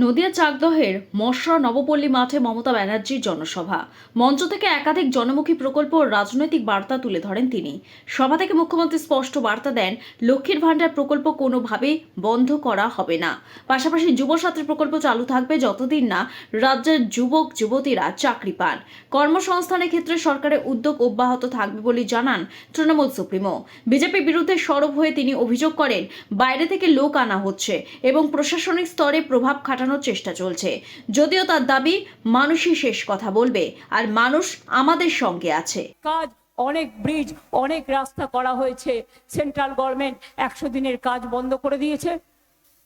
নদিয়া চাকদহের মশরা নবপল্লী মাঠে মমতা ব্যানার্জির জনসভা। মঞ্চ থেকে একাধিক জনমুখী প্রকল্প ও রাজনৈতিক বার্তা তুলে ধরেন তিনি। সভা থেকে মুখ্যমন্ত্রী স্পষ্ট বার্তা দেন, লক্ষ্মীর ভাণ্ডার প্রকল্প কোনোভাবেই বন্ধ করা হবে না। পাশাপাশি যুবসাথী প্রকল্প চালু থাকবে যতদিন না রাজ্যের যুবক যুবতীরা চাকরি পান। কর্মসংস্থানের ক্ষেত্রে সরকারের উদ্যোগ অব্যাহত থাকবে বলে জানান তৃণমূল সুপ্রিমো। বিজেপির বিরুদ্ধে সরব হয়ে তিনি অভিযোগ করেন, বাইরে থেকে লোক আনা হচ্ছে এবং প্রশাসনিক স্তরে প্রভাব খাটানোর চেষ্টা চলছে। যদিও তার দাবি, মানুষই শেষ কথা বলবে আর মানুষ আমাদের সঙ্গে আছে। কাজ অনেক ব্রিজ, অনেক রাস্তা করা হয়েছে। সেন্ট্রাল গভর্নমেন্ট 100 দিনের কাজ বন্ধ করে দিয়েছে,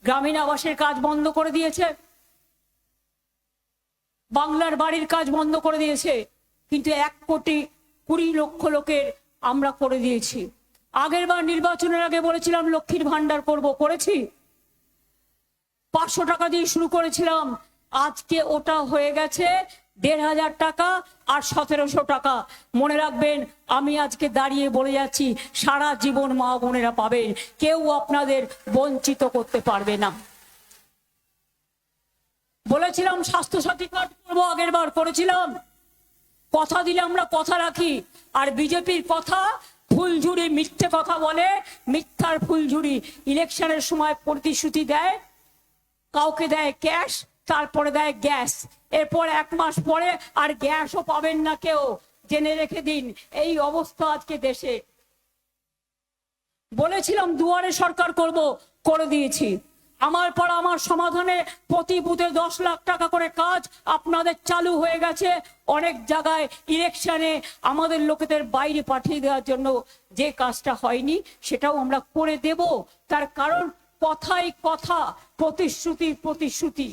গ্রামীণ আবাসের কাজ বন্ধ করে দিয়েছে, বাংলার বাড়ির কাজ বন্ধ করে দিয়েছে, কিন্তু 1,20,00,000 লোকের আমরা করে দিয়েছি। আগের বার নির্বাচনের আগে বলেছিলাম লক্ষ্মীর ভান্ডার করব, করেছি। 500 টাকা দিয়ে শুরু করেছিলাম, আজকে ওটা হয়ে গেছে 1,500 টাকা আর 1,700 টাকা। মনে রাখবেন, আমি আজকে দাঁড়িয়ে বলে যাচ্ছি, সারা জীবন মা বোনেরা পাবেন, কেউ আপনাদের বঞ্চিত করতে পারবে না। বলেছিলাম স্বাস্থ্যসাথী কার্ড করবো, আগের বার করেছিলাম। কথা দিলে আমরা কথা রাখি। আর বিজেপির কথা ফুলঝুরি, মিথ্যে কথা বলে, মিথ্যার ফুলঝুরি। ইলেকশনের সময় প্রতিশ্রুতি দেয়, কাউকে দেয় ক্যাশ, তারপরে দেয় গ্যাস, এরপর 1 মাস পরে আর গ্যাসও পাবেন না কেউ। জেনে রেখে দিন, এই অবস্থা আজকে দেশে। বলেছিলাম দুয়ারে সরকার করব, করে দিয়েছি। আমার পাড়া আমার সমাধানে প্রতি বুথে 10 লাখ টাকা করে কাজ আপনাদের চালু হয়ে গেছে। অনেক জায়গায় ইলেকশনে আমাদের লোকেদের বাইরে পাঠিয়ে দেওয়ার জন্য যে কাজটা হয়নি, সেটাও আমরা করে দেব। তার কারণ কথাই কথা, প্রতিশ্রুতি প্রতিশ্রুতি।